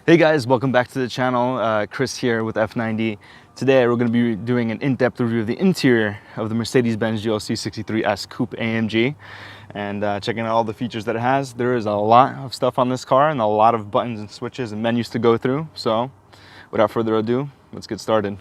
Hey guys, welcome back to the channel. Chris here with F90. Today we're going to be doing an in-depth review of the interior of the Mercedes-Benz GLC 63S Coupe AMG and checking out all the features that it has. There is a lot of stuff on this car and a lot of buttons and switches and menus to go through. So without further ado, let's get started.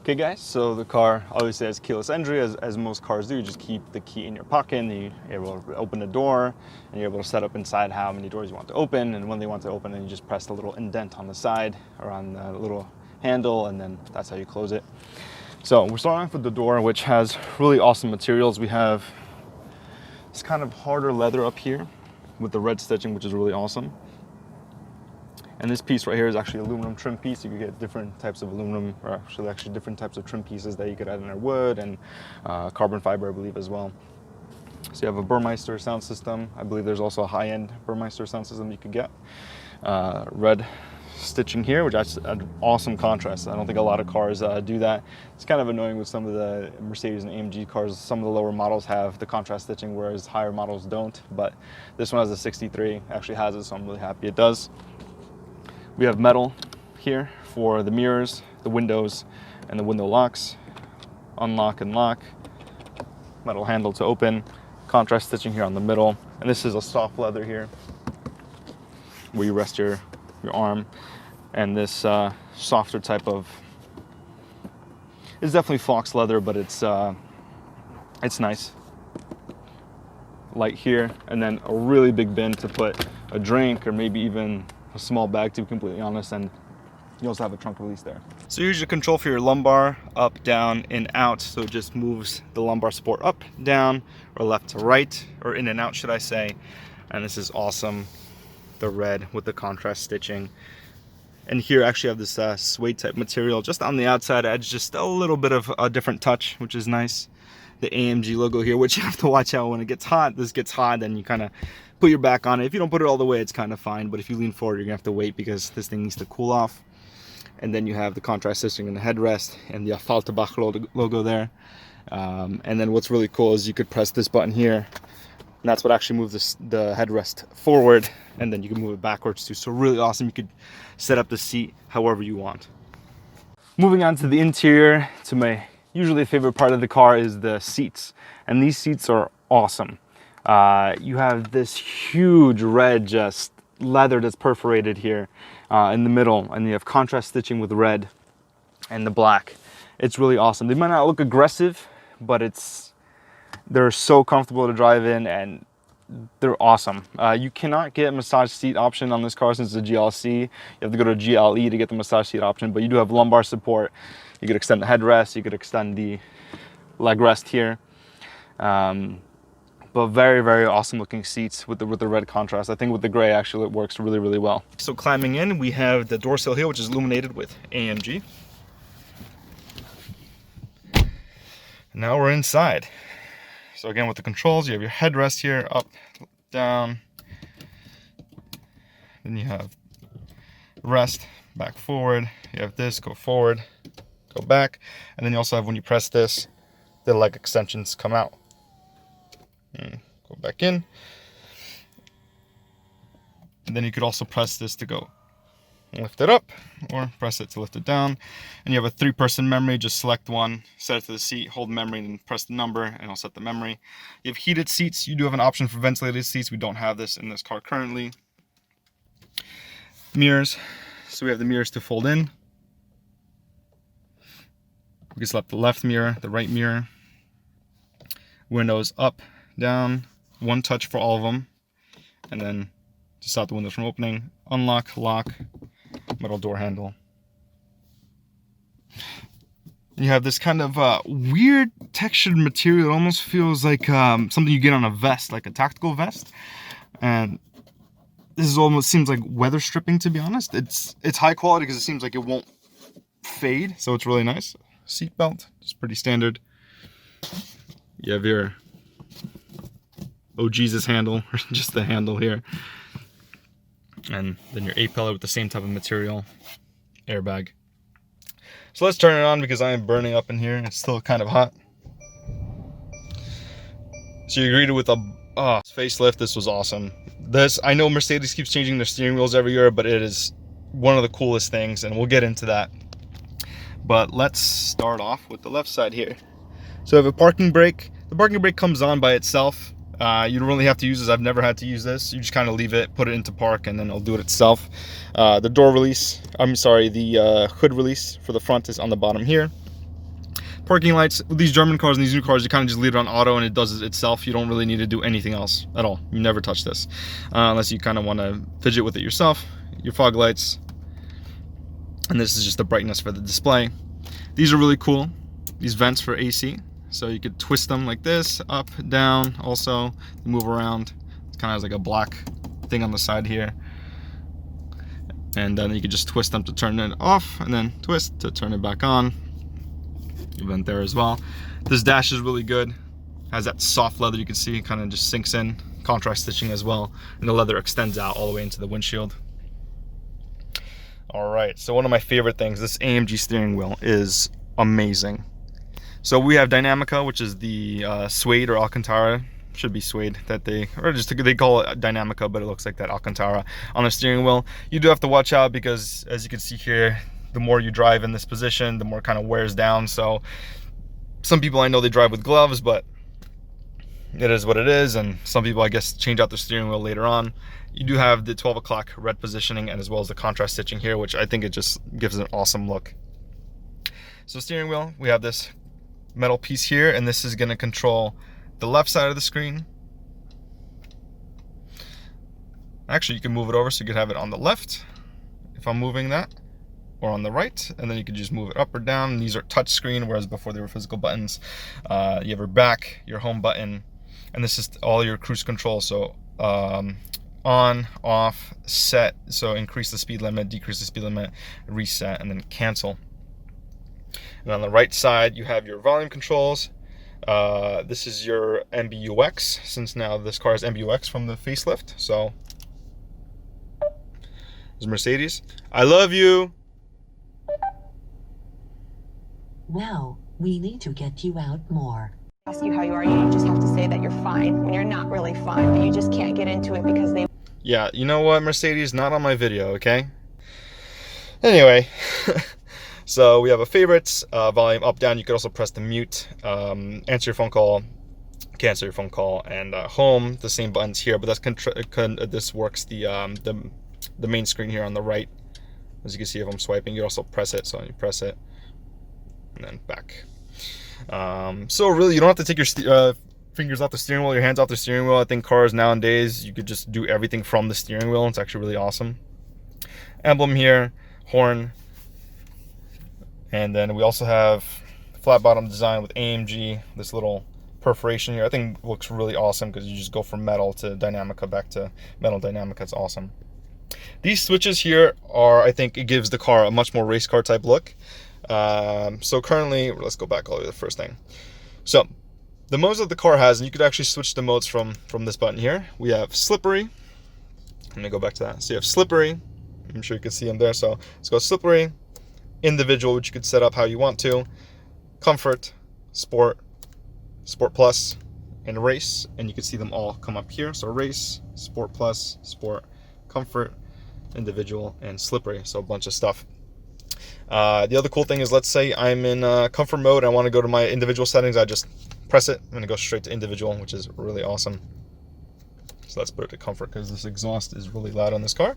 Okay guys, so the car obviously has keyless entry as most cars do. You just keep the key in your pocket and you're able to open the door and you're able to set up inside how many doors you want to open, and when they want to open, then you just press the little indent on the side or on the little handle, and then that's how you close it. So we're starting off with the door, which has really awesome materials. We have this kind of harder leather up here with the red stitching, which is really awesome. And this piece right here is actually aluminum trim piece. You could get different types of aluminum, or actually different types of trim pieces that you could add in there, wood and carbon fiber, I believe, as well. So you have a Burmeister sound system. I believe there's also a high-end Burmeister sound system you could get. Red stitching here, which has an awesome contrast. I don't think a lot of cars do that. It's kind of annoying with some of the Mercedes and AMG cars. Some of the lower models have the contrast stitching, whereas higher models don't. But this one has a 63, actually has it, so I'm really happy it does. We have metal here for the mirrors, the windows, and the window locks. Unlock and lock. Metal handle to open. Contrast stitching here on the middle. And this is a soft leather here where you rest your arm. And this softer type of, it's definitely fox leather, but it's nice. Light here, and then a really big bin to put a drink or maybe even a small bag, to be completely honest, and you also have a trunk release there. So here's your control for your lumbar, up, down, in, out. So it just moves the lumbar support up, down, or left to right, or in and out, should I say. And this is awesome, the red with the contrast stitching. And here I actually have this suede type material just on the outside edge, just a little bit of a different touch, which is nice. The AMG logo here, which you have to watch out when it gets hot. This gets hot, then you kind of put your back on it. If you don't put it all the way, it's kind of fine, but if you lean forward, you're gonna have to wait because this thing needs to cool off. And then you have the contrast stitching in the headrest and the Falterbach logo there. And then what's really cool is you could press this button here, and that's what actually moves the headrest forward, and then you can move it backwards too. So really awesome. You could set up the seat however you want. Moving on to the interior, to my usually favorite part of the car is the seats, and these seats are awesome. You have this huge red just leather that's perforated here in the middle, and you have contrast stitching with red and the black. It's really awesome. They might not look aggressive, but they're so comfortable to drive in, and they're awesome. You cannot get a massage seat option on this car since it's a GLC. You have to go to a GLE to get the massage seat option, but you do have lumbar support. You could extend the headrest, you could extend the leg rest here. But very, very awesome looking seats with the red contrast. I think with the gray, actually, it works really, really well. So climbing in, we have the door sill here, which is illuminated with AMG. Now we're inside. So again, with the controls, you have your headrest here, up, down. Then you have rest, back, forward. You have this, go forward, go back. And then you also have, when you press this, the leg extensions come out. And go back in. And then you could also press this to go lift it up, or press it to lift it down. And you have a 3-person memory. Just select one, set it to the seat, hold memory, and then press the number, and it'll set the memory. You have heated seats. You do have an option for ventilated seats. We don't have this in this car currently. Mirrors. So we have the mirrors to fold in. We can select the left mirror, the right mirror. Windows up, down, one touch for all of them. And then to stop the windows from opening, unlock, lock, metal door handle. And you have this kind of weird textured material. It almost feels like something you get on a vest, like a tactical vest. And this is almost seems like weather stripping, to be honest. It's high quality because it seems like it won't fade, so it's really nice. Seat belt, it's pretty standard. You have your oh Jesus handle, or just the handle here. And then your A-pillar with the same type of material, airbag. So let's turn it on because I am burning up in here. It's still kind of hot. So you're greeted with a facelift. This was awesome. I know Mercedes keeps changing their steering wheels every year, but it is one of the coolest things, and we'll get into that. But let's start off with the left side here. So I have a parking brake. The parking brake comes on by itself. You don't really have to use this. I've never had to use this. You just kind of leave it, put it into park, and then it'll do it itself. The door release, the hood release for the front is on the bottom here. Parking lights, with these German cars and these new cars, you kind of just leave it on auto and it does it itself. You don't really need to do anything else at all. You never touch this unless you kind of want to fidget with it yourself. Your fog lights, and this is just the brightness for the display. These are really cool. These vents for AC. So you could twist them like this, up, down, also move around. It kind of has like a black thing on the side here. And then you could just twist them to turn it off, and then twist to turn it back on. Vent there as well. This dash is really good. Has that soft leather you can see, kind of just sinks in. Contrast stitching as well. And the leather extends out all the way into the windshield. All right, so one of my favorite things, this AMG steering wheel is amazing. So we have Dynamica, which is the suede or Alcantara, should be suede, that they call it Dynamica, but it looks like that Alcantara on the steering wheel. You do have to watch out because, as you can see here, the more you drive in this position, the more it kind of wears down. So some people I know they drive with gloves, but it is what it is. And some people, I guess, change out their steering wheel later on. You do have the 12 o'clock red positioning, and as well as the contrast stitching here, which I think it just gives an awesome look. So steering wheel, we have this metal piece here, and this is going to control the left side of the screen. Actually, you can move it over so you could have it on the left if I'm moving that, or on the right, and then you can just move it up or down. And these are touch screen, whereas before they were physical buttons. You have your back, your home button, and this is all your cruise control. So on, off, set, so increase the speed limit, decrease the speed limit, reset, and then cancel. And on the right side, you have your volume controls. This is your MBUX, since now this car has MBUX from the facelift. So, there's Mercedes. I love you. Now, we need to get you out more. Ask you how you are, you just have to say that you're fine when you're not really fine, but you just can't get into it because they... Yeah, you know what, Mercedes? Not on my video, okay? Anyway. So we have a favorites, volume up, down. You could also press the mute, answer your phone call, cancel your phone call, and home. The same buttons here, but this works the main screen here on the right. As you can see, if I'm swiping, you also press it. So you press it, and then back. So really, you don't have to take your fingers off the steering wheel, your hands off the steering wheel. I think cars nowadays, you could just do everything from the steering wheel. It's actually really awesome. Emblem here, horn, and then we also have flat bottom design with AMG, this little perforation here. I think looks really awesome because you just go from metal to Dynamica back to metal Dynamica. It's awesome. These switches here are, I think it gives the car a much more race car type look. So currently, let's go back all the way to the first thing. So the modes that the car has, and you could actually switch the modes from this button here. We have slippery. Let me go back to that. So you have slippery. I'm sure you can see them there. So let's go slippery, individual, which you could set up how you want to, comfort, sport, sport plus, and race. And you can see them all come up here. So race, sport plus, sport, comfort, individual, and slippery. So a bunch of stuff. The other cool thing is, let's say I'm in comfort mode. I want to go to my individual settings. I just press it. I'm going to go straight to individual, which is really awesome. So let's put it to comfort because this exhaust is really loud on this car.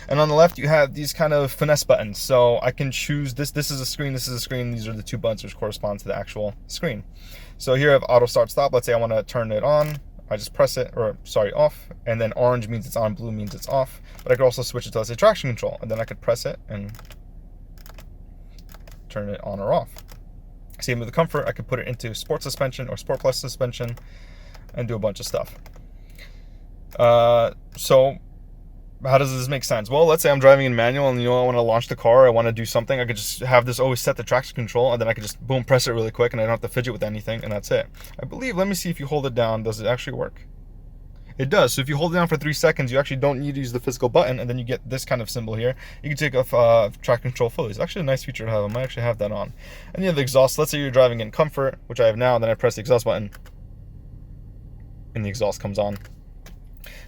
And on the left, you have these kind of finesse buttons. So I can choose this. This is a screen. This is a screen. These are the two buttons which correspond to the actual screen. So here I have auto start stop. Let's say I want to turn it on. I just press it, or sorry, off. And then orange means it's on, blue means it's off. But I could also switch it to, let's say, traction control. And then I could press it and turn it on or off. Same with the comfort. I could put it into sport suspension or sport plus suspension and do a bunch of stuff. So how does this make sense? Well, let's say I'm driving in manual and I want to launch the car, I want to do something. I could just have this always set the traction control, and then I could just boom, press it really quick, and I don't have to fidget with anything, and that's it. I believe, let me see if you hold it down, does it actually work? It does. So if you hold it down for 3 seconds, you actually don't need to use the physical button, and then you get this kind of symbol here. You can take off traction control fully. It's actually a nice feature to have. I might actually have that on. And you have the exhaust. Let's say you're driving in comfort, which I have now, and then I press the exhaust button, and the exhaust comes on.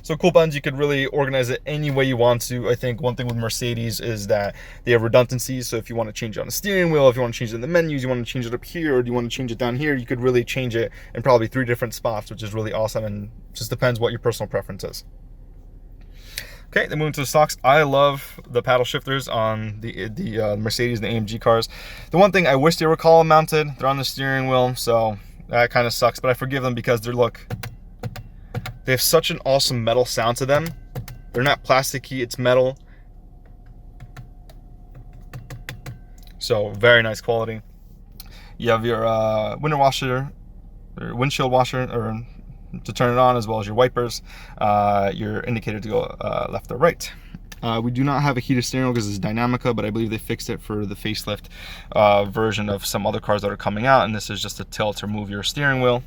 So cool buttons, you could really organize it any way you want to. I think one thing with Mercedes is that they have redundancies. So if you want to change it on the steering wheel, if you want to change it in the menus, you want to change it up here, or do you want to change it down here, you could really change it in probably 3 different spots, which is really awesome, and just depends what your personal preference is. Okay, then moving to the stocks. I love the paddle shifters on the Mercedes and the AMG cars. The one thing I wish they were column mounted. They're on the steering wheel, so that kind of sucks, but I forgive them because they have such an awesome metal sound to them. They're not plasticky, it's metal. So very nice quality. You have your window washer, or windshield washer, or to turn it on, as well as your wipers, your indicator to go left or right. We do not have a heated steering wheel because it's Dynamica, but I believe they fixed it for the facelift version of some other cars that are coming out, and this is just a tilt to move your steering wheel.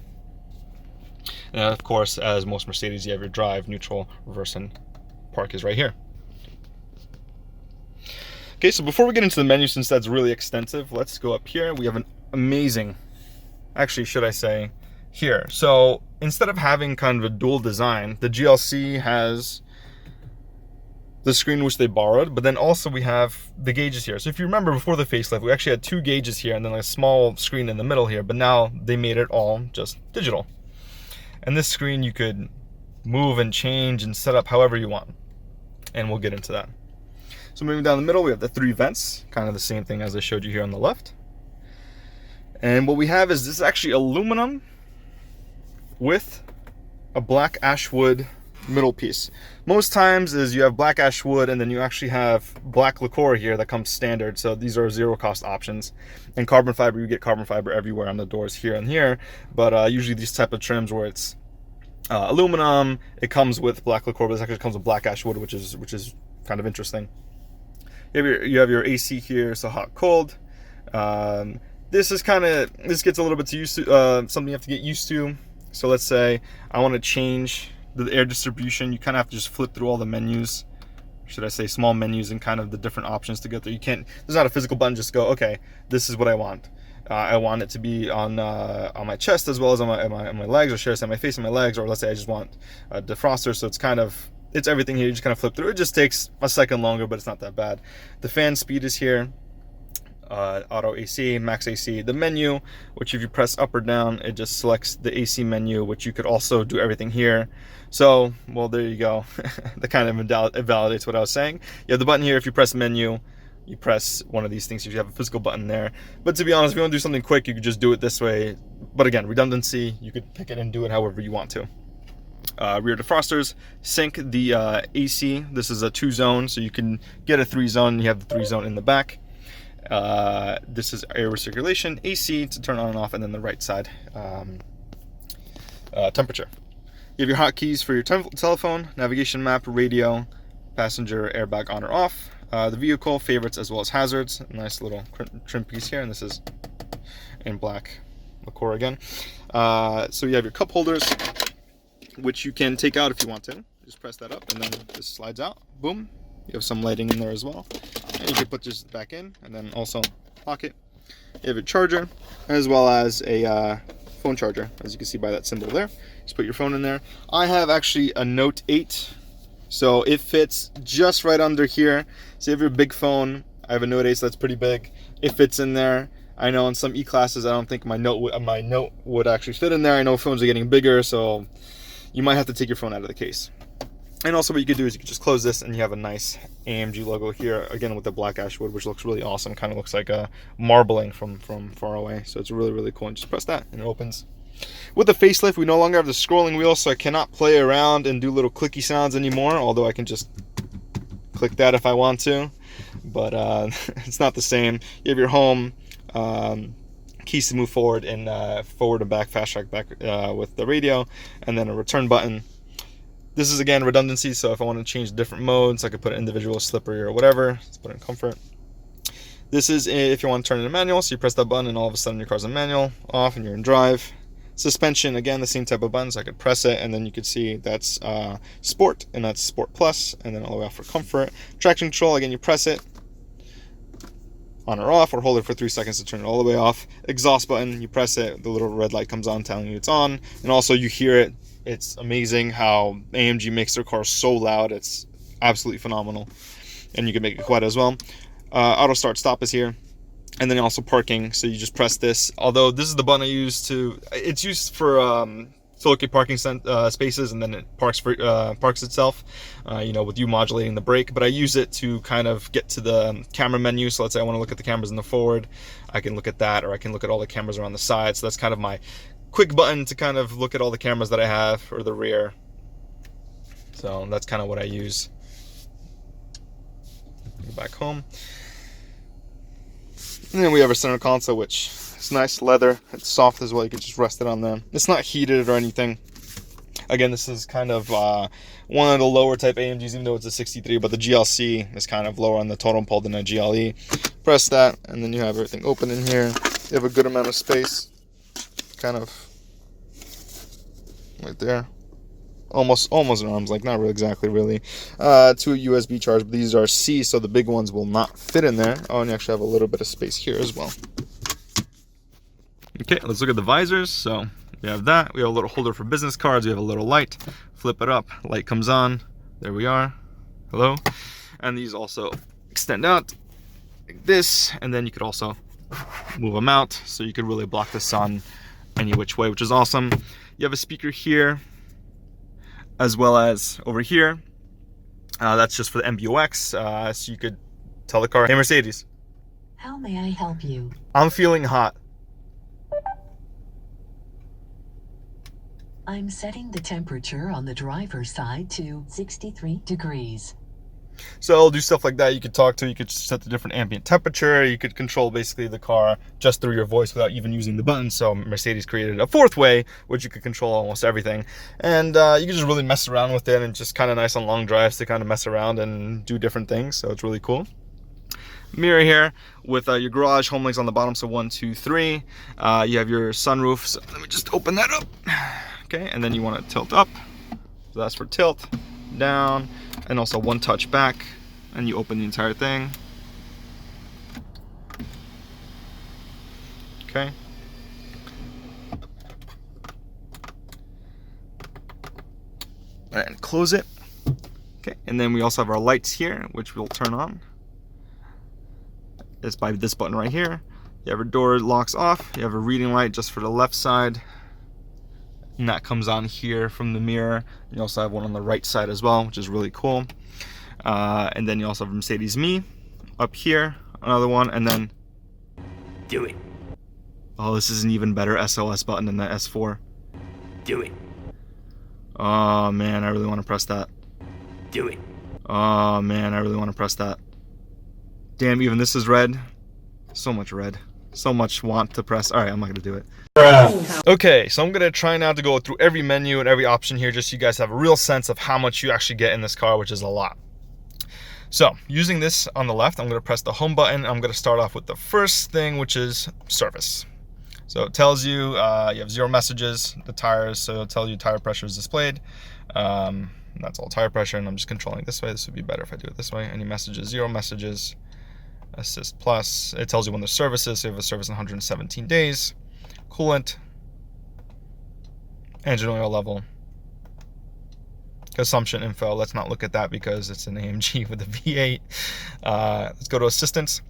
And of course, as most Mercedes, you have your drive, neutral, reverse, and park is right here. Okay, so before we get into the menu, since that's really extensive, let's go up here. We have an amazing, actually, should I say, here. So instead of having kind of a dual design, the GLC has the screen which they borrowed, but then also we have the gauges here. So if you remember before the facelift, we actually had 2 gauges here and then a small screen in the middle here, but now they made it all just digital. And this screen you could move and change and set up however you want. And we'll get into that. So moving down the middle, we have the 3 vents, kind of the same thing as I showed you here on the left. And what we have is this is actually aluminum with a black ash wood middle piece. Most times is you have black ash wood and then you actually have black lacquer here that comes standard. So these are 0 cost options. And carbon fiber, you get carbon fiber everywhere on the doors here and here. But usually these type of trims where it's aluminum, it comes with black lacquer, but this actually comes with black ash wood, which is kind of interesting. You have your AC here, so hot, cold. This gets a little bit used to, something you have to get used to. So let's say I want to change the air distribution. You kind of have to just flip through all the menus, should I say small menus, and kind of the different options to get there. You can't, there's not a physical button, just go, okay, this is what I want. I want it to be on my chest as well as on my legs, or should I say my face and my legs, or let's say I just want a defroster. So it's everything here. You just kind of flip through. It just takes a second longer, but it's not that bad. The fan speed is here. Auto AC, max AC. The menu, which if you press up or down, it just selects the AC menu, which you could also do everything here. So, well, there you go. That kind of invalidates what I was saying. You have the button here. If you press menu, you press one of these things. You have a physical button there. But to be honest, if you want to do something quick, you could just do it this way. But again, redundancy, you could pick it and do it however you want to. Rear defrosters, sync the AC. This is a 2-zone, so you can get a 3-zone. You have the 3-zone in the back. This is air recirculation, AC to turn on and off, and then the right side temperature. You have your hotkeys for your telephone, navigation map, radio, passenger airbag on or off, the vehicle, favorites, as well as hazards. A nice little trim piece here, and this is in black lacquer again. So you have your cup holders, which you can take out if you want to. Just press that up, and then this slides out. Boom. You have some lighting in there as well. And you can put this back in, and then also pocket. You have a charger, as well as a phone charger, as you can see by that symbol there. Just put your phone in there. I have actually a Note 8, so it fits just right under here. So if you have a big phone, I have a Note 8, so that's pretty big. It fits in there. I know in some E-classes, I don't think my Note would actually fit in there. I know phones are getting bigger, so you might have to take your phone out of the case. And also what you could do is you could just close this, and you have a nice AMG logo here, again with the black ash wood, which looks really awesome. Kind of looks like a marbling from far away. So it's really, really cool. And just press that and it opens. With the facelift, we no longer have the scrolling wheel, so I cannot play around and do little clicky sounds anymore, although I can just click that if I want to. But it's not the same. You have your home, keys to move forward and forward and back, fast track back with the radio, and then a return button. This is again redundancy, so if I want to change different modes, I could put individual, slippery, or whatever. Let's put it in comfort. This is if you want to turn it in manual, so you press that button and all of a sudden your car's in manual, off, and you're in drive. Suspension, again, the same type of buttons. I could press it, and then you could see that's Sport, and that's Sport Plus, and then all the way off for comfort. Traction control, again, you press it, on or off, or hold it for 3 seconds to turn it all the way off. Exhaust button, you press it, the little red light comes on telling you it's on, and also you hear it. It's amazing how AMG makes their cars so loud. It's absolutely phenomenal, and you can make it quiet as well. Auto start stop is here, and then also parking. So you just press this. Although this is the button I use to. It's used for to locate parking spaces, and then it parks itself. You know, with you modulating the brake. But I use it to kind of get to the camera menu. So let's say I want to look at the cameras in the forward. I can look at that, or I can look at all the cameras around the side. So that's kind of my quick button to kind of look at all the cameras that I have, or the rear. So that's kind of what I use. Go back home. And then we have our center console, which is nice leather. It's soft as well. You can just rest it on there. It's not heated or anything. Again, this is kind of one of the lower type AMGs, even though it's a 63, but the GLC is kind of lower on the totem pole than a GLE. Press that, and then you have everything open in here. You have a good amount of space. Kind of right there, almost an arm's length, not really exactly really. To a USB charge, but these are C, so the big ones will not fit in there. Oh, and you actually have a little bit of space here as well. Okay, let's look at the visors. So we have that. We have a little holder for business cards. We have a little light. Flip it up, light comes on. There we are. Hello. And these also extend out like this, and then you could also move them out, so you could really block the sun any which way, which is awesome. You have a speaker here, as well as over here. That's just for the MBUX, so you could tell the car, hey Mercedes, How may I help you? I'm feeling hot. I'm setting the temperature on the driver's side to 63 degrees. So it'll do stuff like that. You could talk to, you could set the different ambient temperature, you could control basically the car just through your voice without even using the buttons. So Mercedes created a fourth way, which you could control almost everything. And you can just really mess around with it, and just kind of nice on long drives to kind of mess around and do different things. So it's really cool. Mirror here with your garage, home links on the bottom, so 1, 2, 3. You have your sunroof, so let me just open that up. Okay, and then you want to tilt up, so that's for tilt, down, and also one touch back, and you open the entire thing. Okay. And close it. Okay, and then we also have our lights here, which will turn on. It's by this button right here. You have a door locks off. You have a reading light just for the left side, and that comes on here from the mirror. You also have one on the right side as well, which is really cool. And then you also have Mercedes Me, Up here, another one, and then Do it. oh, this is an even better SOS button than the S4. Do it. Oh man, I really want to press that. Do it. Oh man, I really want to press that. Damn, even this is red. So much red. So much want to press. All right, I'm not gonna do it. Okay, so I'm gonna try now to go through every menu and every option here, just so you guys have a real sense of how much you actually get in this car, which is a lot. So using this on the left, I'm gonna press the home button. I'm gonna start off with the first thing, which is service. So it tells you you have 0 messages, the tires, so it'll tell you tire pressure is displayed. That's all tire pressure, and I'm just controlling it this way. This would be better if I do it this way. Any messages, 0 messages. Assist plus, it tells you when the service is, so you have a service in 117 days. Coolant, engine oil level, consumption info. Let's not look at that because it's an AMG with a V8. Let's go to assistance.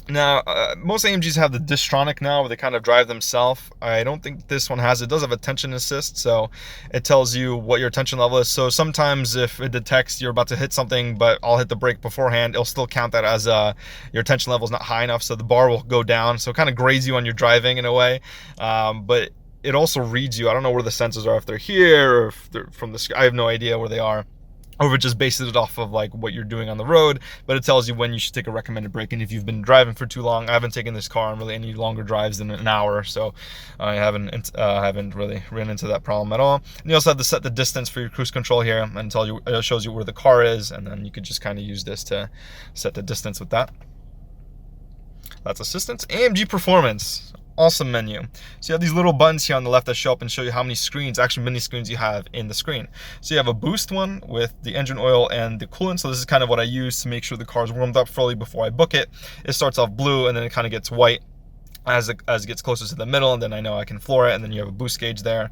Now, most AMGs have the Distronic now, where they kind of drive themselves. I don't think this one has. It does have attention assist, so it tells you what your attention level is. So sometimes if it detects you're about to hit something, but I'll hit the brake beforehand, it'll still count that as your attention level is not high enough, so the bar will go down. So it kind of grades you on your driving in a way. But it also reads you. I don't know where the sensors are, if they're here or if they're from the sky. I have no idea where they are. Or it just bases it off of like what you're doing on the road, but it tells you when you should take a recommended break. And if you've been driving for too long, I haven't taken this car on really any longer drives than an hour, so I haven't really ran into that problem at all. And you also have to set the distance for your cruise control here, and it shows you where the car is, and then you could just kind of use this to set the distance with that. That's assistance. AMG performance. Awesome menu. So you have these little buttons here on the left that show up and show you how many screens, actually mini screens, you have in the screen. So you have a boost one with the engine oil and the coolant. So this is kind of what I use to make sure the car is warmed up fully before I book it. It starts off blue and then it kind of gets white as it gets closer to the middle, and then I know I can floor it, and then you have a boost gauge there.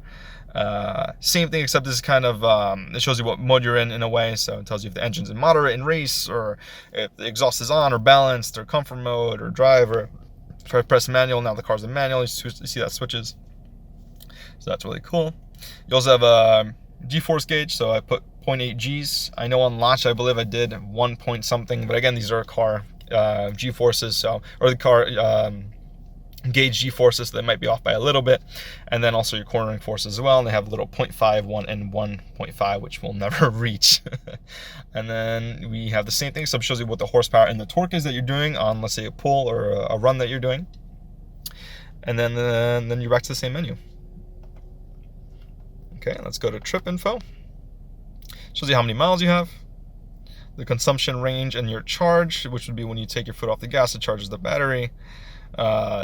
Same thing, except this is kind of, it shows you what mode you're in a way. So it tells you if the engine's in moderate in race, or if the exhaust is on or balanced, or comfort mode, or drive, or if I press manual, now the car's in manual. You see that switches. So that's really cool. You also have a G-force gauge, so I put 0.8 Gs. I know on launch, I believe I did 1 point something, but again, these are car G-forces, so, or the car gauge G-forces, so they might be off by a little bit. And then also your cornering forces as well, and they have a little 0.5, 1, and 1.5, which we'll never reach. And then we have the same thing, so it shows you what the horsepower and the torque is that you're doing on, let's say, a pull or a run that you're doing. And then you're back to the same menu. Okay, let's go to trip info. Shows you how many miles you have, the consumption range, and your charge, which would be when you take your foot off the gas, it charges the battery.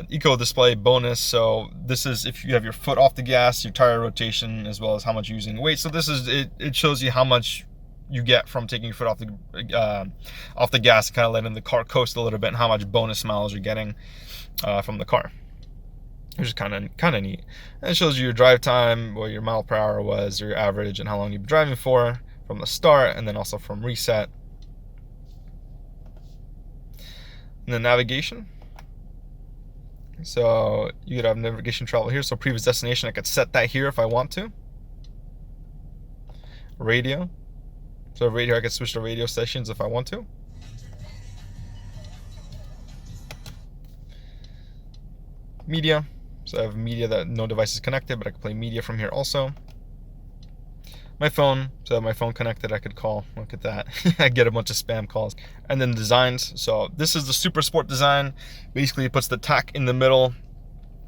Eco display bonus, so this is if you have your foot off the gas, your tire rotation, as well as how much you're using weight. So this is it shows you how much you get from taking your foot off the gas, kind of letting the car coast a little bit, and how much bonus miles you're getting from the car, which is kind of neat. And it shows you your drive time, what your mile per hour was, or your average, and how long you've been driving for from the start, and then also from reset. And then navigation. So you could have navigation travel here. So previous destination, I could set that here if I want to. Radio. So radio, I could switch to radio stations if I want to. Media. So I have media that no device is connected, but I can play media from here also. My phone, so I have my phone connected, I could call. Look at that. I get a bunch of spam calls. And then designs. So this is the Super Sport design. Basically, it puts the tach in the middle.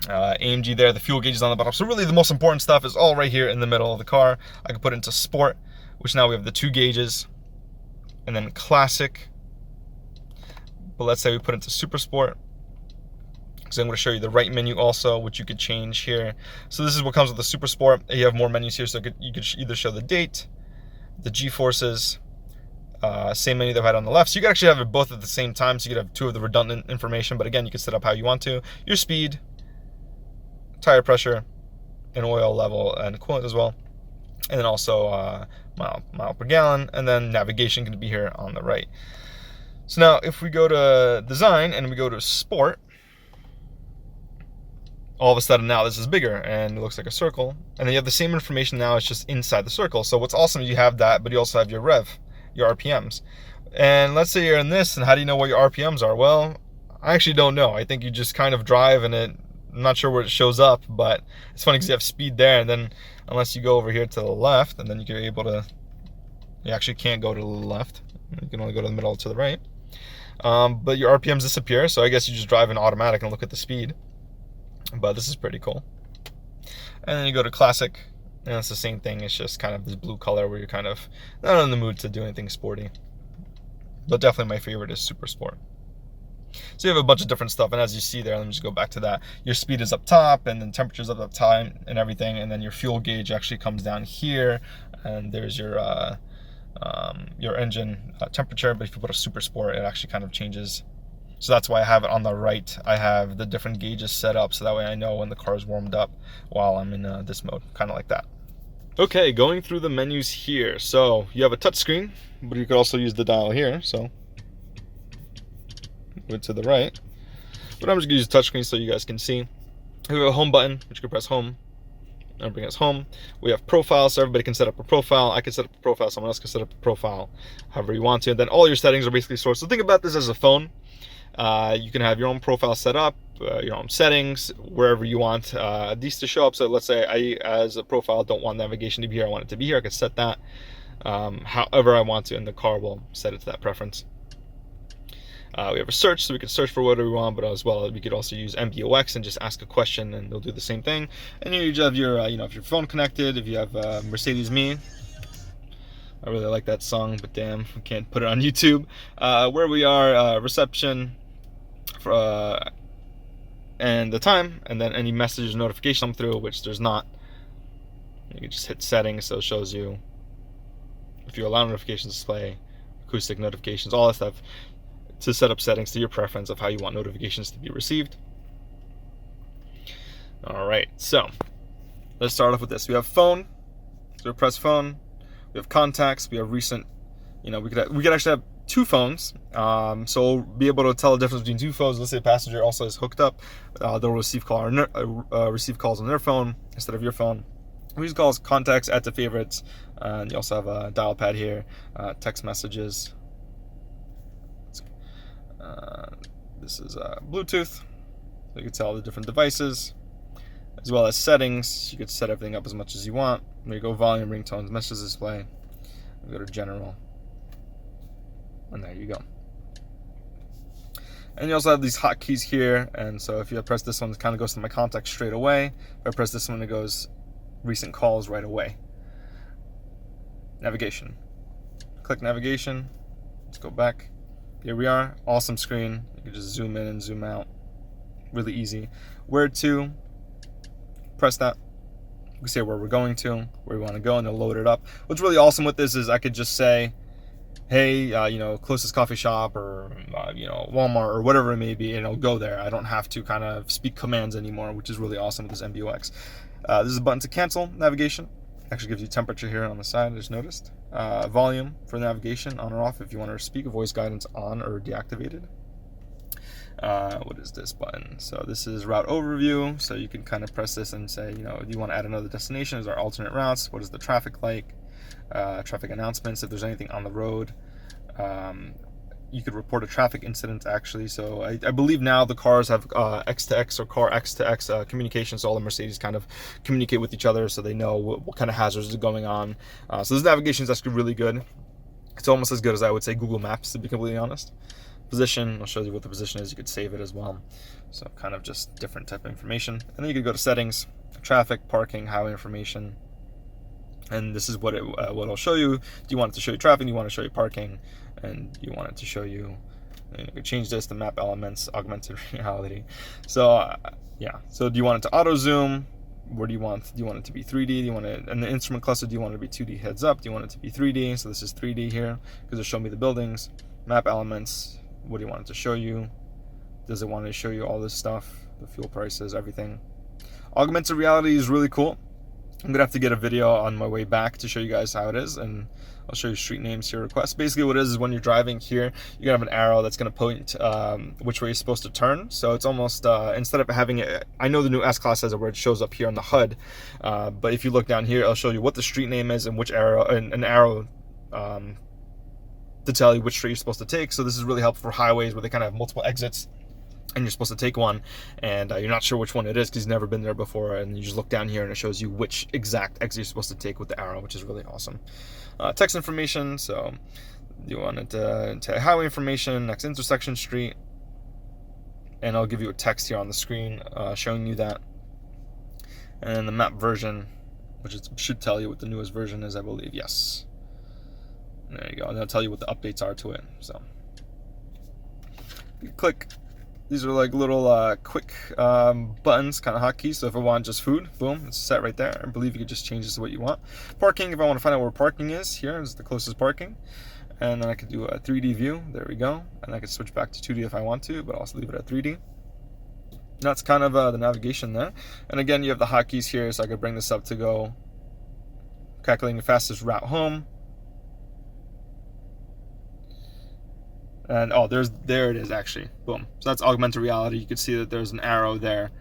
AMG there, the fuel gauge is on the bottom. So really the most important stuff is all right here in the middle of the car. I can put it into Sport, which now we have the 2 gauges. And then Classic. But let's say we put it into Super Sport. So I'm going to show you the right menu also, which you could change here. So this is what comes with the Super Sport. You have more menus here, so you could either show the date, the G-forces, same menu that I had on the left. So you could actually have it both at the same time, so you could have 2 of the redundant information, but again, you can set up how you want to. Your speed, tire pressure, and oil level, and coolant as well. And then also mile per gallon, and then navigation can be here on the right. So now if we go to design and we go to Sport, all of a sudden now this is bigger and it looks like a circle, and then you have the same information now, it's just inside the circle. So what's awesome, you have that, but you also have your rev, your RPMs. And let's say you're in this, and how do you know what your RPMs are? Well, I actually don't know. I think you just kind of drive, and I'm not sure where it shows up, but it's funny because you have speed there, and then unless you go over here to the left, and then you're able to, you actually can't go to the left. You can only go to the middle or to the right. But your RPMs disappear, so I guess you just drive in automatic and look at the speed. But this is pretty cool. And then you go to classic, and it's the same thing. It's just kind of this blue color where you're kind of not in the mood to do anything sporty. But definitely my favorite is super sport. So you have a bunch of different stuff, and as you see there, let me just go back to that. Your speed is up top, and then temperature's up top, and everything, and then your fuel gauge actually comes down here, and there's your engine temperature. But if you put a super sport, it actually kind of changes. So that's why I have it on the right. I have the different gauges set up, so that way I know when the car is warmed up while I'm in this mode, kind of like that. Okay, going through the menus here. So you have a touch screen, but you could also use the dial here. So go to the right, but I'm just gonna use the touch screen so you guys can see. We have a home button, which you can press home and bring us home. We have profile, so everybody can set up a profile. I can set up a profile, someone else can set up a profile, however you want to. And then all your settings are basically stored. So think about this as a phone. You can have your own profile set up, your own settings, wherever you want these to show up. So let's say I, as a profile, don't want navigation to be here. I want it to be here. I can set that however I want to, and the car will set it to that preference. We have a search, so we can search for whatever we want, but as well, we could also use MBOX and just ask a question, and they'll do the same thing. And you have your, you know, if your phone connected, if you have Mercedes Me. I really like that song, but damn, I can't put it on YouTube. Where we are, reception, and the time, and then any message notification come through, which there's not. You can just hit settings, so it shows you if you allow notifications to display, acoustic notifications, all that stuff, to set up settings to your preference of how you want notifications to be received. All right, so let's start off with this. We have phone, so we press phone. We have contacts. We have recent. You know, we could actually have two phones, so we'll be able to tell the difference between two phones. Let's say a passenger also is hooked up, they'll receive calls on their phone instead of your phone. We use calls, contacts, add to favorites, and you also have a dial pad here, text messages. This is Bluetooth, so you can tell the different devices, as well as settings. You can set everything up as much as you want. There you go, volume, ringtones, message display. We go to general, and there you go. And you also have these hotkeys here, and so if you press this one, it kind of goes to my contacts straight away. If I press this one, it goes recent calls right away. Navigation. Click navigation. Let's go back. Here we are. Awesome screen. You can just zoom in and zoom out. Really easy. Where to? Press that. We can say where we're going to, where we want to go, and it'll load it up. What's really awesome with this is I could just say, hey, you know, closest coffee shop, or you know, Walmart, or whatever it may be, and it'll go there. I don't have to kind of speak commands anymore, which is really awesome with this MBUX. This is a button to cancel navigation. Actually gives you temperature here on the side, I just noticed. Volume for navigation, on or off if you want to speak. Voice guidance on or deactivated. What is this button? So this is route overview. So you can kind of press this and say, you know, do you want to add another destination? Is there alternate routes? What is the traffic like? Traffic announcements, if there's anything on the road. You could report a traffic incident, actually. So I believe now the cars have X to X or car X to X communication, so all the Mercedes kind of communicate with each other, so they know what kind of hazards are going on. So this navigation is actually really good. It's almost as good as I would say Google Maps, to be completely honest. Position, I'll show you what the position is. You could save it as well. So kind of just different type of information. And then you could go to settings, traffic, parking, highway information. And this is what it'll show you. Do you want it to show you traffic? Do you want it to show you parking? And you want it to show you, you can change this to map elements, augmented reality. So yeah, so do you want it to auto zoom? What do you want? Do you want it to be 3D? Do you want it, and the instrument cluster, do you want it to be 2D heads up? Do you want it to be 3D? So this is 3D here, because it'll show me the buildings. Map elements, what do you want it to show you? Does it want to show you all this stuff? The fuel prices, everything. Augmented reality is really cool. I'm gonna have to get a video on my way back to show you guys how it is, and I'll show you street names here request. Basically what it is when you're driving here, you're gonna have an arrow that's gonna point which way you're supposed to turn. So it's almost, instead of having it, I know the new S-Class has it where it shows up here on the HUD, but if you look down here, it'll show you what the street name is and which arrow, and an arrow to tell you which street you're supposed to take. So this is really helpful for highways where they kind of have multiple exits and you're supposed to take one, and you're not sure which one it is because you've never been there before, and you just look down here and it shows you which exact exit you're supposed to take with the arrow, which is really awesome. Text information, so you want it to highway information, next intersection street, and I'll give you a text here on the screen showing you that. And then the map version, which should tell you what the newest version is, I believe. Yes. There you go. And I'll tell you what the updates are to it. So you click. These are like little quick buttons, kind of hotkeys. So if I want just food, boom, it's set right there. I believe you could just change this to what you want. Parking, if I want to find out where parking is, here is the closest parking. And then I could do a 3D view. There we go. And I could switch back to 2D if I want to, but I'll also leave it at 3D. That's kind of the navigation there. And again, you have the hotkeys here, so I could bring this up to go calculating the fastest route home. And oh, there it is actually. Boom. So that's augmented reality. You can see that there's an arrow there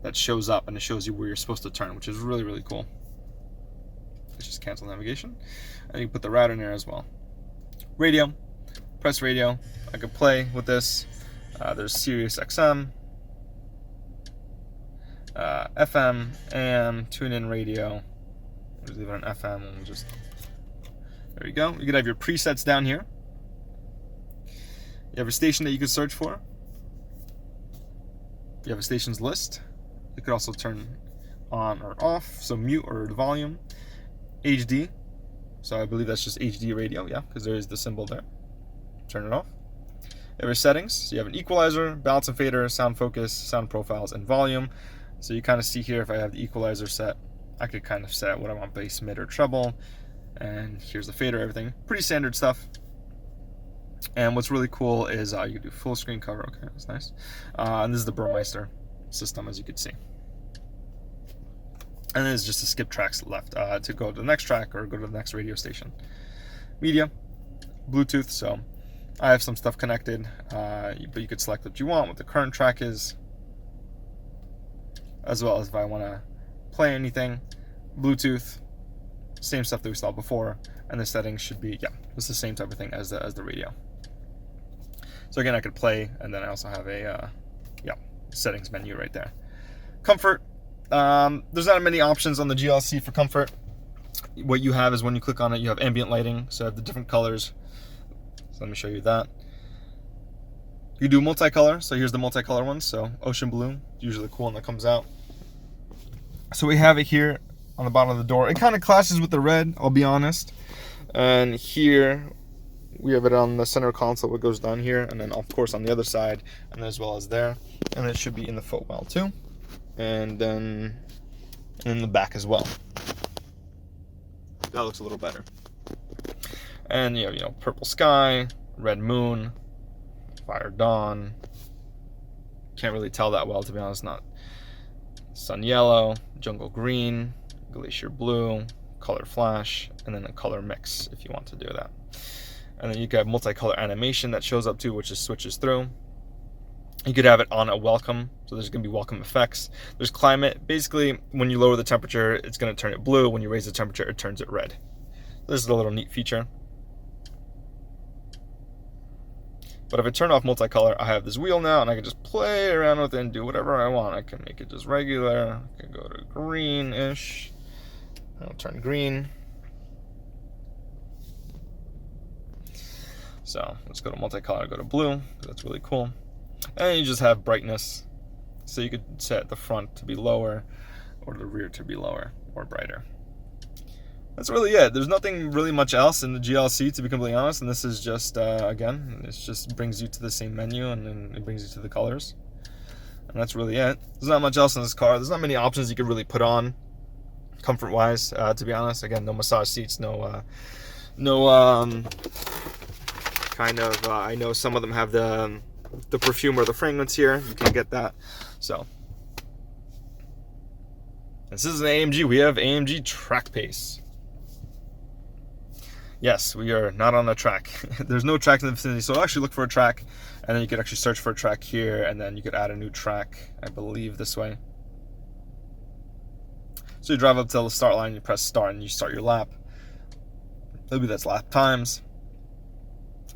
that shows up and it shows you where you're supposed to turn, which is really, really cool. Let's just cancel navigation. And you put the route in there as well. Radio. Press radio. I could play with this. There's Sirius XM. FM, AM, tune-in radio. We'll leave it on FM and we'll just... There you go. You could have your presets down here. You have a station that you could search for. You have a stations list. You could also turn on or off, so mute or the volume. HD, so I believe that's just HD radio, yeah, because there is the symbol there. Turn it off. You have your settings. So you have an equalizer, balance and fader, sound focus, sound profiles, and volume. So you kind of see here if I have the equalizer set, I could kind of set what I want, bass, mid, or treble. And here's the fader, everything. Pretty standard stuff. And what's really cool is you can do full screen cover. Okay, that's nice. And this is the Burmeister system, as you can see. And then it's just to skip tracks left to go to the next track or go to the next radio station. Media, Bluetooth. So I have some stuff connected, but you could select what you want, what the current track is, as well as if I want to play anything. Bluetooth, same stuff that we saw before, and the settings should be, yeah, it's the same type of thing as the radio. So again, I could play, and then I also have a settings menu right there. Comfort, there's not many options on the GLC for comfort. What you have is when you click on it, you have ambient lighting, so I have the different colors. So let me show you that. You do multicolor, so here's the multicolor ones. So ocean blue, usually the cool one that comes out. So we have it here on the bottom of the door. It kind of clashes with the red, I'll be honest. And here we have it on the center console, what goes down here, and then of course on the other side, and as well as there. And it should be in the foot well too. And then in the back as well. That looks a little better. And you know, purple sky, red moon, fire dawn. Can't really tell that well, to be honest. Not sun yellow, jungle green, glacier blue, color flash, and then a color mix if you want to do that. And then you can have multicolor animation that shows up too, which just switches through. You could have it on a welcome, so there's going to be welcome effects. There's climate. Basically, when you lower the temperature, it's going to turn it blue. When you raise the temperature, it turns it red. This is a little neat feature. But if I turn off multicolor, I have this wheel now, and I can just play around with it and do whatever I want. I can make it just regular. I can go to greenish. I'll turn green. So let's go to multicolor, go to blue. That's really cool. And you just have brightness. So you could set the front to be lower or the rear to be lower or brighter. That's really it. There's nothing really much else in the GLC, to be completely honest. And this is just, again, it just brings you to the same menu, and then it brings you to the colors. And that's really it. There's not much else in this car. There's not many options you could really put on comfort-wise, to be honest. Again, no massage seats, no kind of, I know some of them have the perfume or the fragrance here. You can get that. So this is an AMG. We have AMG track pace. Yes, we are not on a track. There's no track in the vicinity, so I'll actually look for a track, and then you could actually search for a track here, and then you could add a new track, I believe, this way. So you drive up till the start line, you press start, and you start your lap. Maybe that's lap times.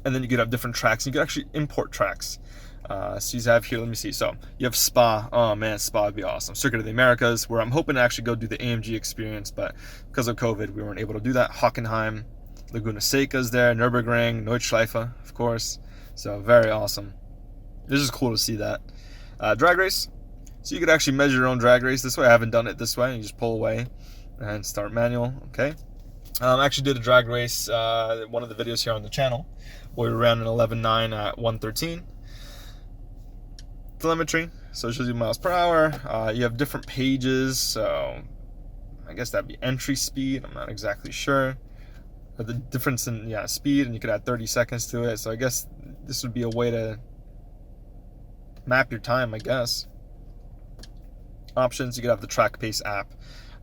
And then you could have different tracks. You could actually import tracks. So you have here, let me see. So you have Spa. Oh man, Spa would be awesome. Circuit of the Americas, where I'm hoping to actually go do the AMG experience, but because of COVID, we weren't able to do that. Hockenheim, Laguna Seca is there, Nürburgring, Nordschleife, of course. So very awesome. This is cool to see that. Drag race. So you could actually measure your own drag race this way. I haven't done it this way. You just pull away and start manual. Okay. I actually did a drag race, one of the videos here on the channel, where we ran an 11.9 at 113. Telemetry, so it shows you miles per hour. You have different pages, so I guess that'd be entry speed. I'm not exactly sure. But the difference in speed, and you could add 30 seconds to it. So I guess this would be a way to map your time, I guess. Options, you could have the track pace app,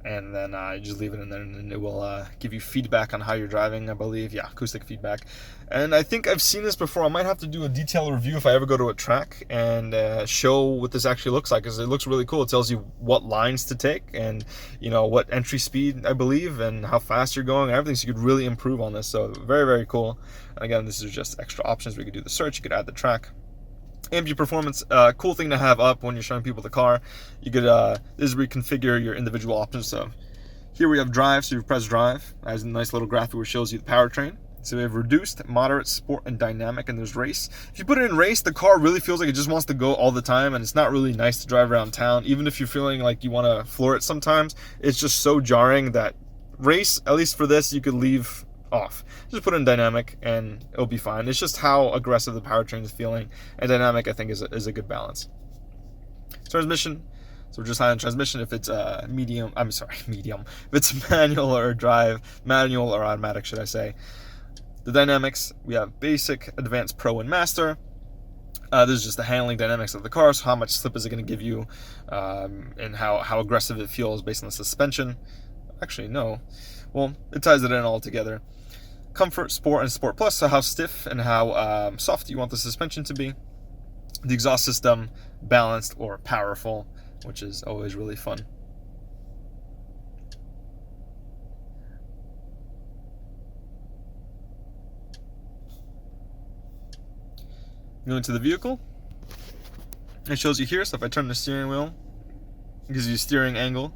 and then you just leave it in there, and it will give you feedback on how you're driving, I believe. Yeah, acoustic feedback. And I think I've seen this before. I might have to do a detailed review if I ever go to a track and show what this actually looks like, because it looks really cool. It tells you what lines to take and, you know, what entry speed, I believe, and how fast you're going and everything, so you could really improve on this. So very, very cool. And again, this is just extra options where you could do the search, you could add the track. AMG performance, cool thing to have up when you're showing people the car. You could this is where you configure your individual options. So here we have drive, so you press drive. It has a nice little graphic where it shows you the powertrain. So we have reduced, moderate, sport, and dynamic, and there's race. If you put it in race, the car really feels like it just wants to go all the time, and it's not really nice to drive around town. Even if you're feeling like you want to floor it sometimes, it's just so jarring that race, at least for this, you could leave off. Just put in dynamic and it'll be fine. It's just how aggressive the powertrain is feeling, and dynamic I think is a good balance. Transmission, so we're just high on transmission. If it's medium, if it's manual or automatic, should I say. The dynamics, we have basic, advanced, pro, and master. This is just the handling dynamics of the car, so how much slip is it going to give you, and how aggressive it feels based on the suspension. Actually, no. Well, it ties it in all together. Comfort, Sport, and Sport Plus, so how stiff and how soft you want the suspension to be. The exhaust system, balanced or powerful, which is always really fun. Go into the vehicle. It shows you here, so if I turn the steering wheel, it gives you a steering angle.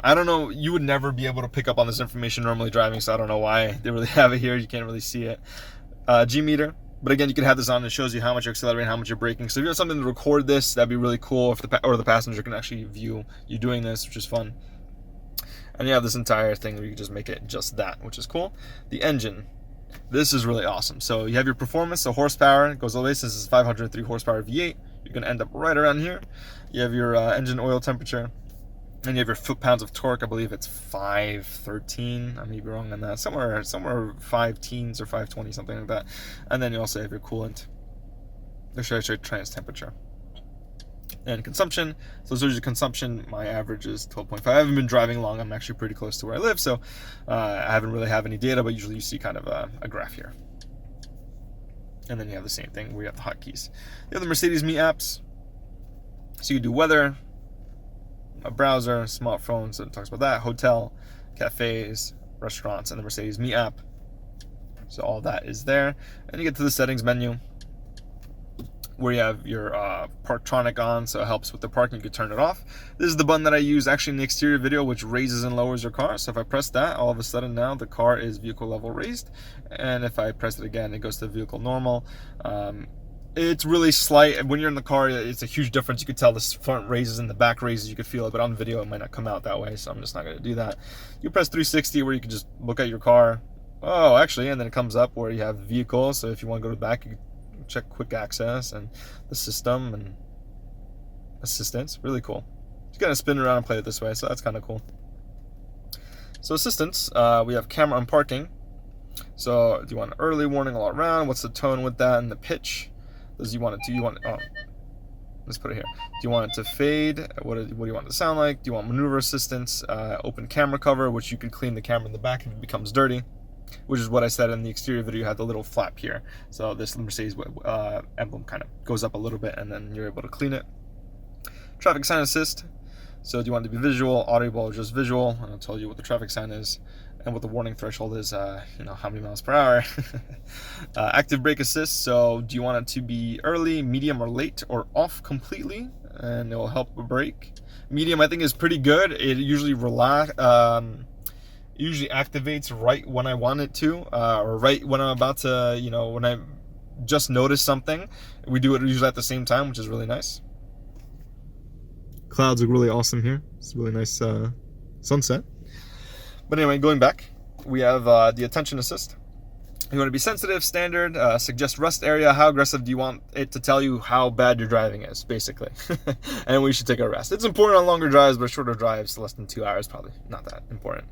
I don't know, you would never be able to pick up on this information normally driving, so I don't know why they really have it here. You can't really see it. G meter, but again, you can have this on. It shows you how much you're accelerating, how much you're braking. So if you have something to record this, that'd be really cool. If the passenger can actually view you doing this, which is fun. And you have this entire thing where you can just make it just that, which is cool. The engine, this is really awesome. So you have your performance, so horsepower, it goes all the way. Since this is 503 horsepower V8, you're gonna end up right around here. You have your engine oil temperature. And you have your foot-pounds of torque. I believe it's 513. I may be wrong on that. Somewhere 5 teens or 520, something like that. And then you also have your coolant. Or should I say trans temperature? And consumption. So this is your consumption. My average is 12.5. I haven't been driving long. I'm actually pretty close to where I live, so I haven't really have any data. But usually you see kind of a graph here. And then you have the same thing where you have the hotkeys. You have the Mercedes Me apps. So you can do weather, a browser, smartphones, so it talks about that, hotel, cafes, restaurants, and the Mercedes Me app. So all that is there. And you get to the settings menu where you have your Parktronic on, so it helps with the parking. You can turn it off. This is the button that I use actually in the exterior video, which raises and lowers your car. So if I press that, all of a sudden now the car is vehicle level raised. And if I press it again, it goes to vehicle normal. It's really slight. When you're in the car, it's a huge difference. You could tell the front raises and the back raises. You could feel it, but on video, it might not come out that way, so I'm just not going to do that. You press 360 where you can just look at your car. Oh, actually, and then it comes up where you have vehicle. So if you want to go to the back, you can check quick access and the system and assistance. Really cool. You kind of spin around and play it this way, so that's kind of cool. So assistance, we have camera and parking. So do you want early warning all around? What's the tone with that and the pitch? Let's put it here. Do you want it to fade? What do you want it to sound like? Do you want maneuver assistance? Open camera cover, which you could clean the camera in the back if it becomes dirty, which is what I said in the exterior video. You had the little flap here. So this Mercedes emblem kind of goes up a little bit, and then you're able to clean it. Traffic sign assist. So do you want it to be visual, audible, or just visual? And I'll tell you what the traffic sign is. and what the warning threshold is, how many miles per hour. Active brake assist, so do you want it to be early, medium, or late, or off completely? And it will help brake. Medium, I think, is pretty good. It usually usually activates right when I want it to, or right when I'm about to, when I just noticed something. We do it usually at the same time, which is really nice. Clouds look really awesome here. It's a really nice sunset. But anyway, going back, we have the attention assist. You want to be sensitive, standard, suggest rest area. How aggressive do you want it to tell you how bad your driving is, basically? And we should take a rest. It's important on longer drives, but shorter drives, less than 2 hours, probably not that important.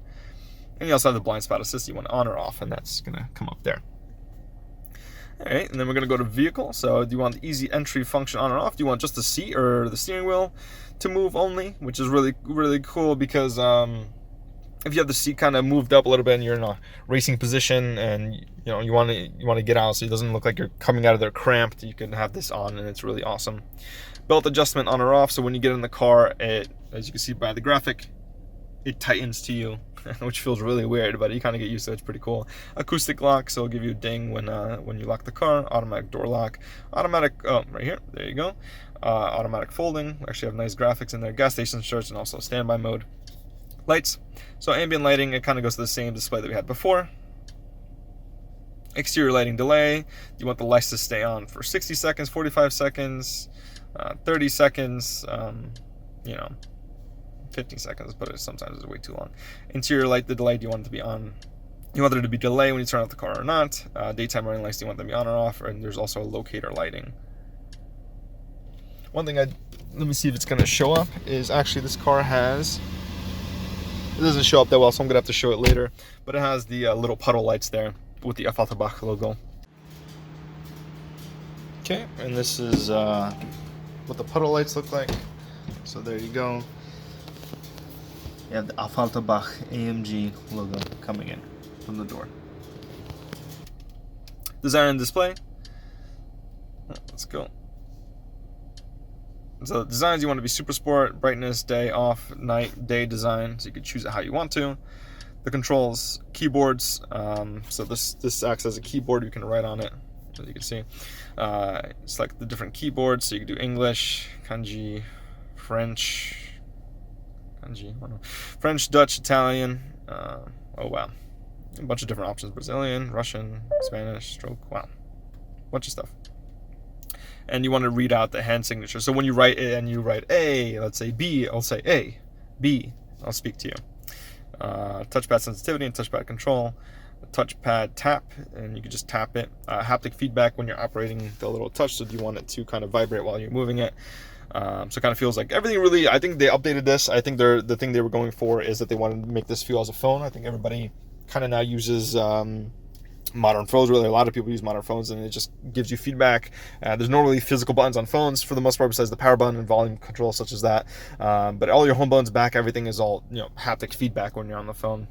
And you also have the blind spot assist. You want on or off, and that's going to come up there. All right, and then we're going to go to vehicle. So do you want the easy entry function on or off? Do you want just the seat or the steering wheel to move only? Which is really, really cool because if you have the seat kind of moved up a little bit and you're in a racing position and you want to get out so it doesn't look like you're coming out of there cramped, you can have this on and it's really awesome. Belt adjustment on or off, so when you get in the car, it, as you can see by the graphic, it tightens to you, which feels really weird, but you kind of get used to it. It's pretty cool. Acoustic lock, so it'll give you a ding when you lock the car. Automatic door lock. Automatic, right here, there you go. Automatic folding. We actually have nice graphics in there. Gas station shirts and also standby mode. Lights. So ambient lighting, it kind of goes to the same display that we had before. Exterior lighting delay. You want the lights to stay on for 60 seconds, 45 seconds, 30 seconds, 15 seconds, but sometimes it's way too long. Interior light, the delay, do you want it to be on? You want there to be delay when you turn off the car or not? Daytime running lights, do you want them to be on or off? And there's also a locator lighting. One thing let me see if it's going to show up, is actually this car has, it doesn't show up that well, so I'm going to have to show it later, but it has the little puddle lights there with the F. logo. Okay, and this is what the puddle lights look like. So there you go. You have the AMG logo coming in from the door. Design and display. Let's go. So designs, you want to be super sport, brightness, day, off, night, day design. So you can choose it how you want to. The controls, keyboards. So this acts as a keyboard. You can write on it, as you can see. Select the different keyboards. So you can do English, kanji, French, Dutch, Italian. Oh wow, a bunch of different options: Brazilian, Russian, Spanish, stroke. Wow, bunch of stuff. And you want to read out the hand signature. So when you write it and you write A, let's say B, I'll say A, B. I'll speak to you. Touchpad sensitivity and touchpad control. Touchpad tap, and you can just tap it. Haptic feedback when you're operating the little touch. So do you want it to kind of vibrate while you're moving it? So it kind of feels like everything really, I think they updated this. I think the thing they were going for is that they wanted to make this feel as a phone. I think everybody kind of now uses modern phones. Really, a lot of people use modern phones, and it just gives you feedback. There's no really physical buttons on phones for the most part, besides the power button and volume control, such as that. But all your home buttons back, everything is all haptic feedback when you're on the phone.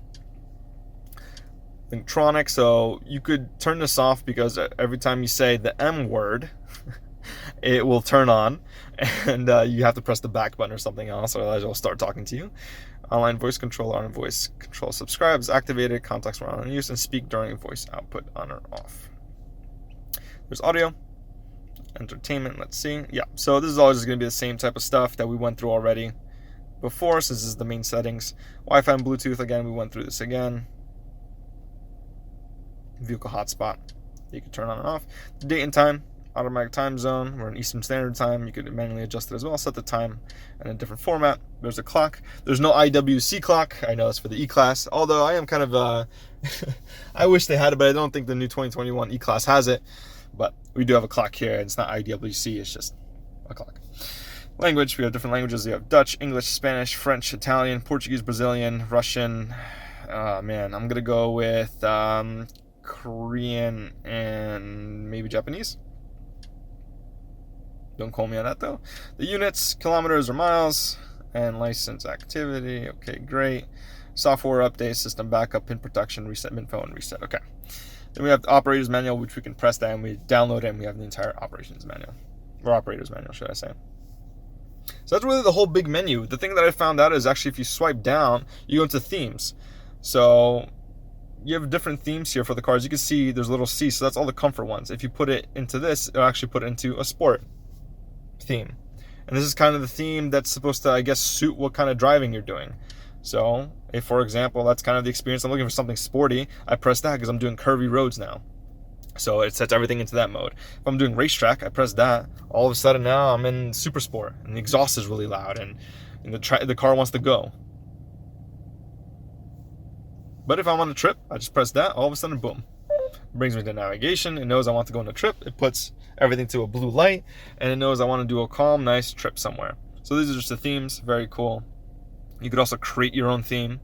Linktronic, so you could turn this off because every time you say the M word, it will turn on, and you have to press the back button or something else, otherwise it'll start talking to you. Online voice control, on voice control subscribe is activated, contacts are on and use, and speak during voice output on or off. There's audio, entertainment, let's see. Yeah, so this is always just going to be the same type of stuff that we went through already before, since this is the main settings. Wi-Fi and Bluetooth, again, we went through this again. Vehicle hotspot, you can turn on and off. The date and time, automatic time zone, we're in Eastern Standard Time. You could manually adjust it as well, set the time in a different format. There's a clock. There's no IWC clock. I know it's for the E-Class, although I am kind of I wish they had it, but I don't think the new 2021 E-Class has it. But we do have a clock here, and it's not IWC, it's just a clock. Language, we have different languages. We have Dutch, English, Spanish, French, Italian, Portuguese, Brazilian, Russian. Man, I'm gonna go with Korean and maybe Japanese. Don't call me on that though. The units, kilometers or miles, and license activity. Okay, great. Software update, system backup, pin protection, reset, info, and reset. Okay. Then we have the operator's manual, which we can press that and we download it, and we have the entire operations manual, or operator's manual, should I say. So that's really the whole big menu. The thing that I found out is actually if you swipe down, you go into themes. So you have different themes here for the cars. You can see there's a little C, so that's all the comfort ones. If you put it into this, it'll actually put it into a sport theme. And this is kind of the theme that's supposed to, I guess, suit what kind of driving you're doing. So if, for example, that's kind of the experience, I'm looking for something sporty, I press that because I'm doing curvy roads now. So it sets everything into that mode. If I'm doing racetrack, I press that. All of a sudden now I'm in super sport, and the exhaust is really loud, and the car wants to go. But if I'm on a trip, I just press that. All of a sudden, boom, it brings me to navigation. It knows I want to go on a trip. It puts everything to a blue light, and it knows I want to do a calm, nice trip somewhere. So these are just the themes. Very cool. You could also create your own theme,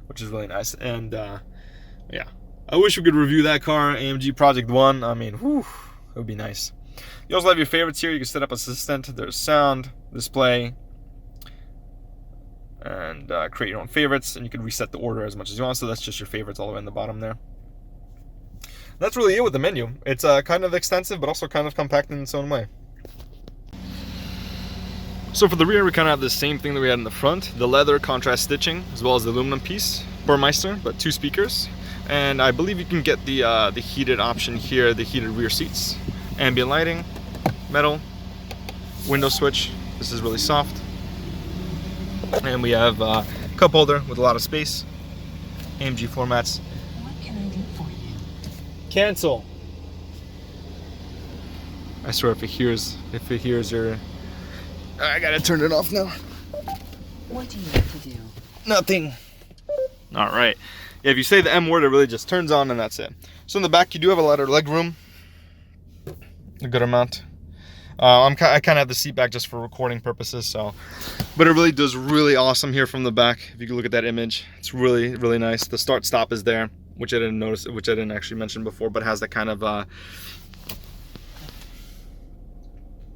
which is really nice. And yeah, I wish we could review that car, AMG Project 1. I mean, whew, it would be nice. You also have your favorites here. You can set up assistant. There's sound, display, and create your own favorites. And you can reset the order as much as you want. So that's just your favorites all the way in the bottom there. That's really it with the menu. It's kind of extensive, but also kind of compact in its own way. So for the rear, we kind of have the same thing that we had in the front. The leather contrast stitching, as well as the aluminum piece. Burmeister, but 2 speakers. And I believe you can get the heated option here, the heated rear seats. Ambient lighting, metal, window switch. This is really soft. And we have a cup holder with a lot of space. AMG floor mats. What can I do for you? Cancel. I swear if it hears your... I gotta turn it off now. What do you have to do? Nothing. All right. Yeah, if you say the M word, it really just turns on and that's it. So in the back, you do have a lot of leg room. A good amount. I kind of have the seat back just for recording purposes, so. But it really does really awesome here from the back. If you can look at that image, it's really, really nice. The start stop is there, which I didn't notice, which I didn't actually mention before, but has that kind of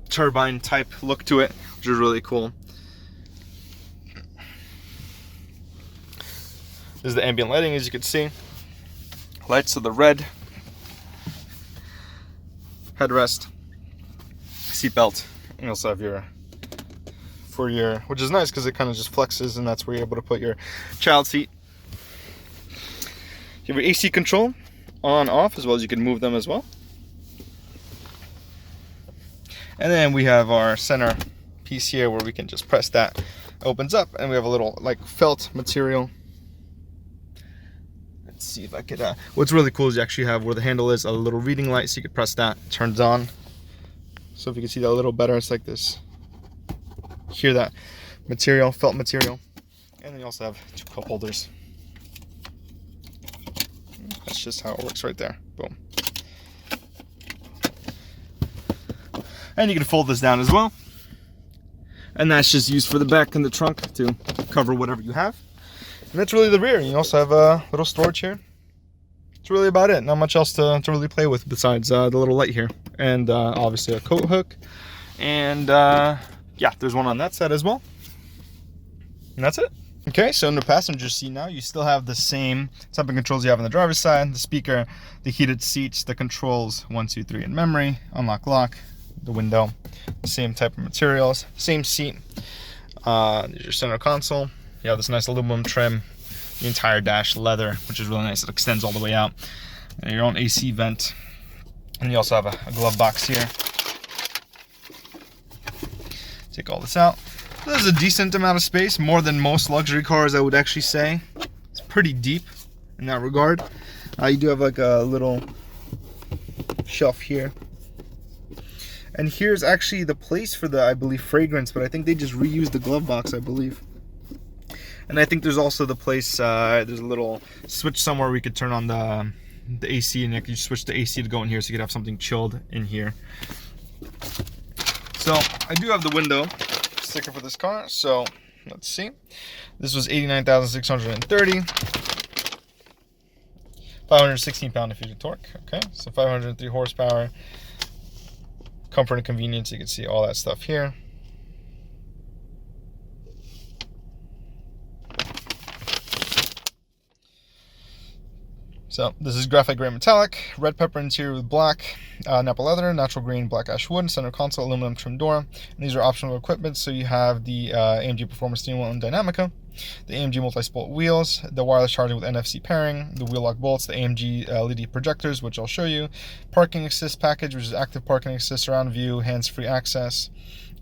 turbine type look to it, which is really cool. This is the ambient lighting, as you can see. Lights of the red. Headrest. Seatbelt. And you also have your, which is nice because it kind of just flexes, and that's where you're able to put your child seat. You have your AC control on, off, as well as you can move them as well. And then we have our center piece here where we can just press that. It opens up, and we have a little like felt material. Let's see if I could, what's really cool is you actually have where the handle is a little reading light, so you could press that, it turns on. So if you can see that a little better, it's like this. Hear that material, felt material. And then you also have 2 cup holders. That's just how it works right there. Boom. And you can fold this down as well. And that's just used for the back and the trunk to cover whatever you have. And that's really the rear. You also have a little storage here. It's really about it. Not much else to really play with besides the little light here. And obviously a coat hook. And yeah, there's one on that side as well. And that's it. Okay, so in the passenger seat now, you still have the same type of controls you have on the driver's side. The speaker, the heated seats, the controls, 1, 2, 3 in memory, unlock, lock, the window, the same type of materials, same seat. There's your center console. You have this nice aluminum trim, the entire dash leather, which is really nice. It extends all the way out. And your own AC vent. And you also have a glove box here. Take all this out. There's a decent amount of space, more than most luxury cars, I would actually say. It's pretty deep in that regard. You do have like a little shelf here. And here's actually the place for the, I believe, fragrance, but I think they just reused the glove box, I believe. And I think there's also the place, there's a little switch somewhere we could turn on the AC, and you can switch the AC to go in here so you could have something chilled in here. So I do have the window sticker for this car, so let's see. This was $89,630. 516 pound-feet of torque. Okay, so 503 horsepower. Comfort and convenience, you can see all that stuff here. So this is graphite gray metallic, red pepper interior with black, Napa leather, natural green, black ash wood, center console, aluminum trim door. And these are optional equipment. So you have the AMG Performance steering wheel and Dynamica. the AMG multi-sport wheels, the wireless charging with NFC pairing, the wheel lock bolts, the AMG LED projectors, which I'll show you, parking assist package, which is active parking assist, surround view, hands-free access,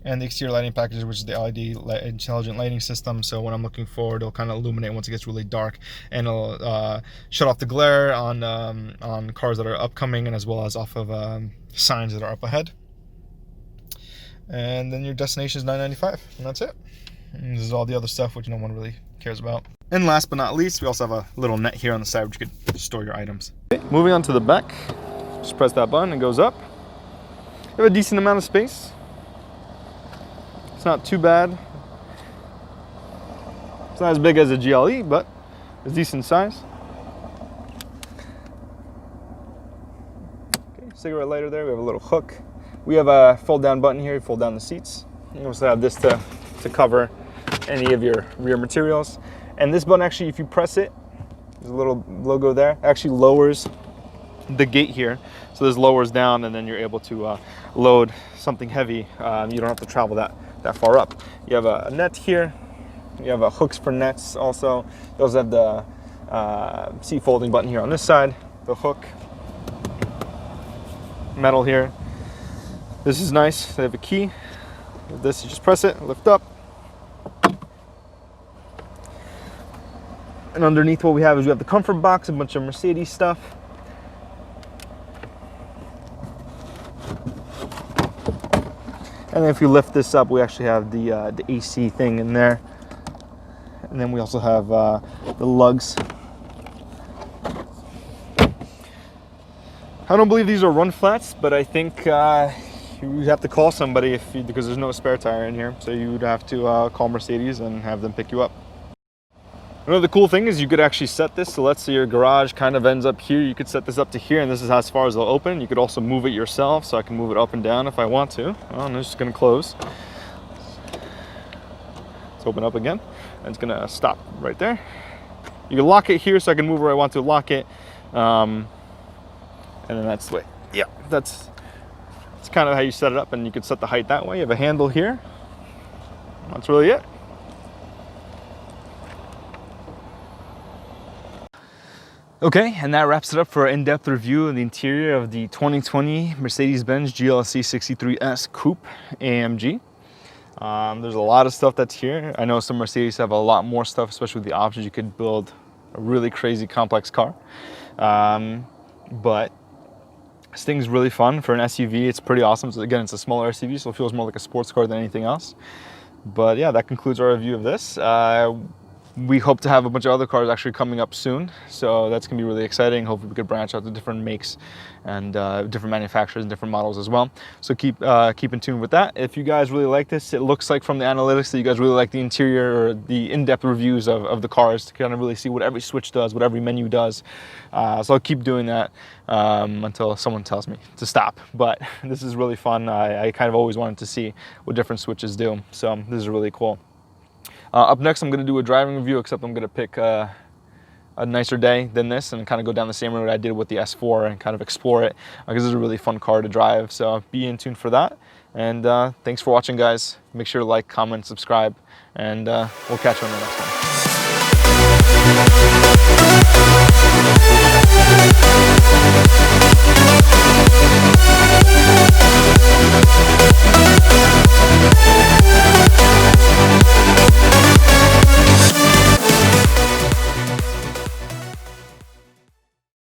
and the exterior lighting package, which is the LED intelligent lighting system. So when I'm looking forward, it'll kind of illuminate once it gets really dark, and it'll shut off the glare on cars that are upcoming, and as well as off of signs that are up ahead. And then your destination is $995, and that's it. And this is all the other stuff which no one really cares about. And last but not least, we also have a little net here on the side which you could store your items. Okay, moving on to the back, just press that button, it goes up. You have a decent amount of space. It's not too bad. It's not as big as a GLE, but it's decent size. Okay, cigarette lighter there. We have a little hook. We have a fold down button here. You fold down the seats. You also have this to cover any of your rear materials. And this button actually, if you press it, there's a little logo there, actually lowers the gate here. So this lowers down, and then you're able to load something heavy. You don't have to travel that far up. You have a net here. You have hooks for nets also. You also have the seat folding button here on this side. The hook, metal here. This is nice. They have a key. With this, you just press it, lift up. And underneath what we have is we have the comfort box, a bunch of Mercedes stuff. And then if you lift this up, we actually have the AC thing in there. And then we also have the lugs. I don't believe these are run flats, but I think you have to call somebody because there's no spare tire in here. So you would have to call Mercedes and have them pick you up. Another cool thing is you could actually set this. So let's say your garage kind of ends up here. You could set this up to here, and this is as far as it'll open. You could also move it yourself, so I can move it up and down if I want to. Oh, and it's just gonna close. Let's open up again, and it's gonna stop right there. You can lock it here, so I can move where I want to lock it. And then that's the way. Yeah, that's kind of how you set it up, and you can set the height that way. You have a handle here. That's really it. Okay, and that wraps it up for an in-depth review of the interior of the 2020 Mercedes-Benz GLC 63S Coupe AMG. There's a lot of stuff that's here. I know some Mercedes have a lot more stuff, especially with the options. You could build a really crazy complex car. But this thing's really fun for an SUV. It's pretty awesome. So again, it's a smaller SUV, so it feels more like a sports car than anything else. But yeah, that concludes our review of this. We hope to have a bunch of other cars actually coming up soon, so that's gonna be really exciting. Hopefully we could branch out to different makes and different manufacturers and different models as well. So keep in tune with that. If you guys really like this, it looks like from the analytics that you guys really like the interior or the in-depth reviews of the cars to kind of really see what every switch does, what every menu does. So I'll keep doing that until someone tells me to stop. But this is really fun. I kind of always wanted to see what different switches do, so this is really cool. Up next, I'm going to do a driving review, except I'm going to pick a nicer day than this and kind of go down the same road I did with the S4 and kind of explore it, because this is a really fun car to drive. So be in tune for that. And thanks for watching, guys. Make sure to like, comment, subscribe, and we'll catch you on the next one.